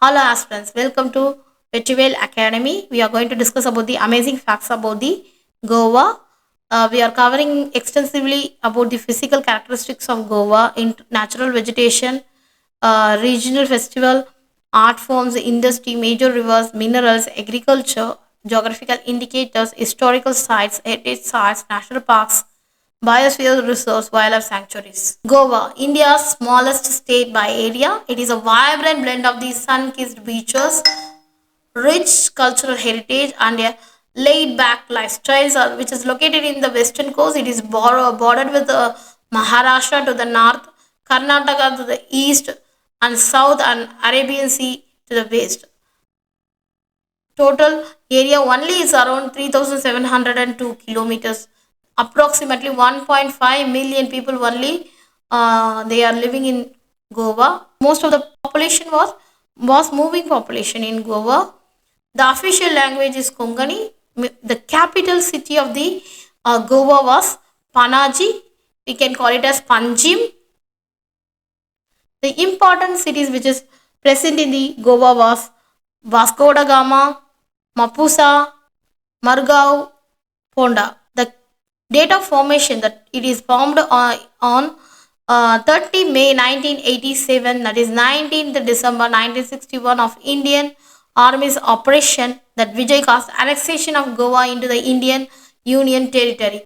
Hello aspirants, welcome to Vetrivel Academy. We are going to discuss about the amazing facts about the Goa. We are covering extensively about the physical characteristics of Goa in natural vegetation, regional festival, art forms, industry, major rivers, minerals, agriculture, geographical indicators, historical sites, heritage sites, national parks, biosphere reserves, wildlife sanctuaries. Goa, India's smallest state by area. It is a vibrant blend of the sun-kissed beaches, rich cultural heritage, and a laid-back lifestyle, which is located in the western coast. It is bordered with Maharashtra to the north, Karnataka to the east and south, and Arabian Sea to the west. Total area only is around 3,702 kilometers. Approximately 1.5 million people only they are living in Goa. Most of the population was moving population in Goa. The official language is Konkani. The capital city of the Goa was Panaji. We can call it as Panjim. The important cities which is present in the Goa was Vasco da Gama, Mapusa, Margao, Ponda. The date of formation that it is formed on 30 May 1987, that is 19th December 1961 of Indian Army's operation that Vijay caused annexation of Goa into the Indian Union territory.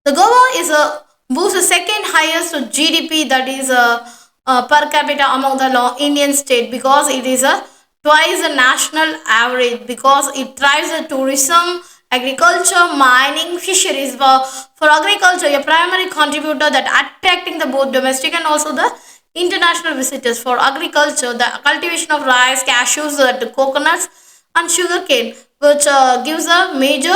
The Goa is a boasts the second highest GDP, that is per capita among the Indian state, because it is a twice the national average, because it thrives on tourism, agriculture, mining, fisheries. For agriculture, a primary contributor that attracting the both domestic and also the international visitors. For agriculture, the cultivation of rice, cashews, the coconuts, and sugarcane, which gives a major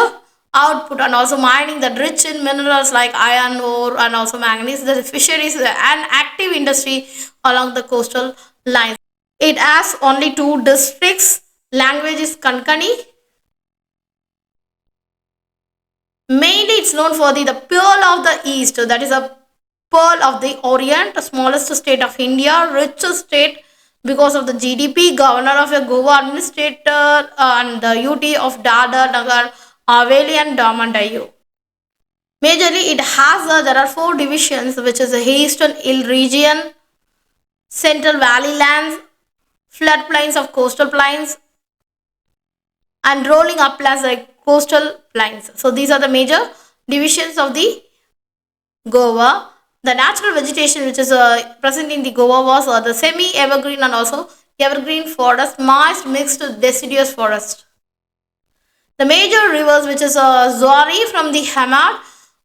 output, and also mining that rich in minerals like iron ore and also manganese. The fisheries an active industry along the coastal lines. It has only two districts. Language is Konkani. Mainly it's known for the pearl of the east, that is a pearl of the orient, the smallest state of India, richest state because of the GDP, governor of a Goa administrator, and the UT of Dadar, Nagar, Haveli and Daman Diu. Majorly, it has there are four divisions, which is the Eastern Hill region, Central Valley lands, floodplains of coastal plains, and rolling uplands like coastal plains. So these are the major divisions of the Goa. The natural vegetation which is present in the Goa was the semi-evergreen and also evergreen forest, moist mixed deciduous forest. The major rivers which is Zuari from the Hamad,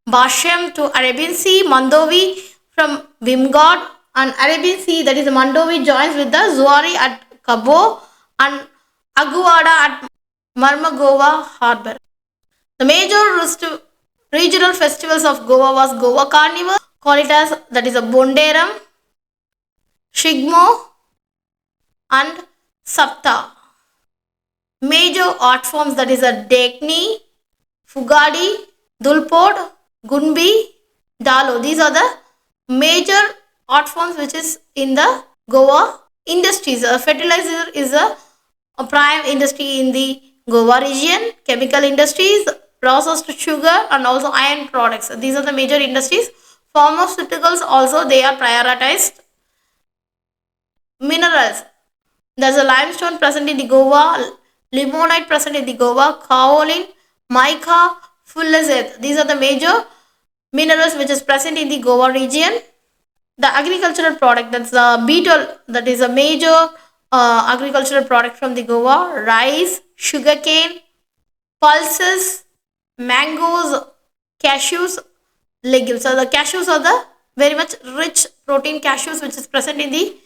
Bashem to Arabian Sea, Mandovi from Vimgod, and Arabian Sea, that is Mandovi, joins with the Zuari at Cabo and Aguada at Marmagova Harbour. The major regional festivals of Goa was Goa Carnival, call it as that is a Bonderam, Shigmo, and Sapta. Major art forms, that is a Dekni, Fugadi, Dulpod, Gunbi, Dalo. These are the major art forms which is in the Goa industries. Fertilizer is a prime industry in the Goa region. Chemical industries, processed sugar, and also iron products. These are the major industries. Pharmaceuticals also they are prioritized. Minerals. There's a limestone present in the Goa, limonite present in the Goa, kaolin, mica, fullerene. These are the major minerals which is present in the Goa region. The agricultural product, that's the beetle, that is a major agricultural product from the Goa. Rice, sugarcane, pulses, mangoes, cashews, legumes. So the cashews are the very much rich protein cashews which is present in the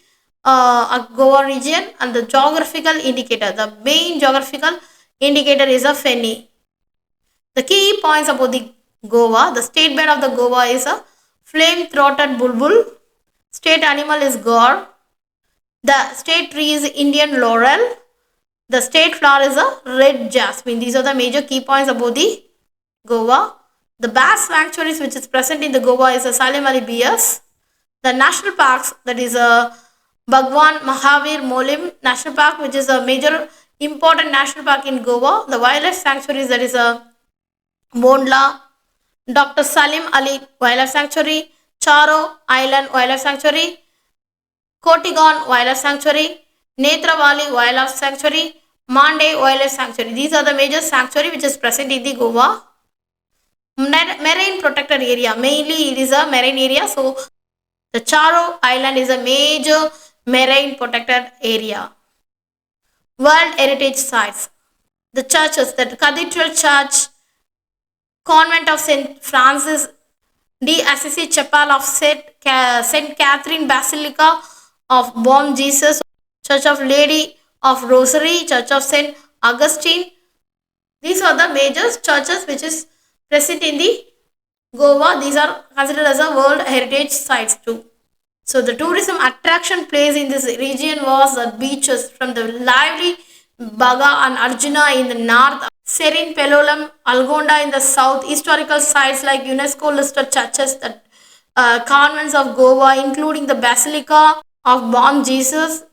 Goa region. And the geographical indicator, the main geographical indicator is a Feni. The key points about the Goa, the state bird of the Goa is a flame-throated bulbul. State animal is gaur. The state tree is Indian laurel. The state flower is a red jasmine. These are the major key points about the Goa. The bass sanctuaries which is present in the Goa is a Salim Ali Beers. The national parks, that is a Bhagwan Mahavir Molim National Park, which is a major important national park in Goa. The wildlife sanctuaries, that is a Bondla, Dr. Salim Ali Wildlife Sanctuary, Charo Island Wildlife Sanctuary, Kotigon Wildlife Sanctuary, Netravali Wildlife Sanctuary, Mande Wildlife Sanctuary. These are the major sanctuary which is present in the Goa. Marine protected area, mainly it is a marine area. So the Charo Island is a major marine protected area. World Heritage Sites. The churches, the Cathedral Church, Convent of St. Francis de Assisi, Chapel of St. Catherine Basilica of Bom Jesus, Church of Lady of Rosary, Church of St. Augustine. These are the major churches which is present in the Goa. These are considered as a World Heritage Sites too. So the tourism attraction place in this region was the beaches from the lively Baga and Arjuna in the north, Serin Pelolam, Algonda in the south, historical sites like UNESCO listed churches, the convents of Goa, including the Basilica of Bom Jesus,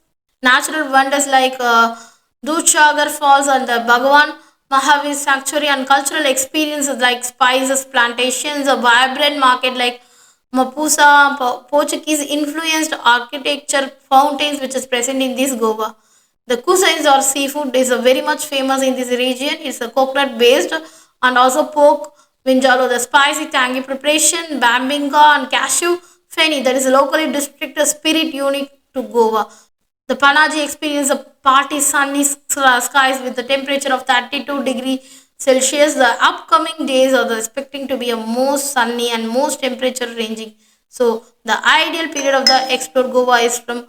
natural wonders like Dudhsagar Falls and the Bhagwan Mahavir Sanctuary, and cultural experiences like spices plantations, a vibrant market like Mapusa, Portuguese influenced architecture, fountains which is present in this Goa. The cuisines or seafood is very much famous in this region. It's a coconut based and also pork vinjalo, the spicy tangy preparation, bambinga and cashew feni, that is locally district spirit unique to Goa. The Panaji experience a party sunny skies with the temperature of 32 degree Celsius. The upcoming days are expecting to be a most sunny and most temperature ranging. So the ideal period of the explore Goa is from.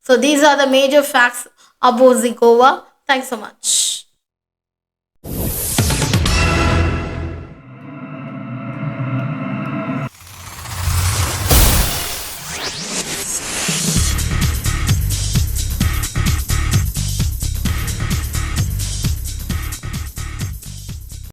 So these are the major facts about the Goa. Thanks so much.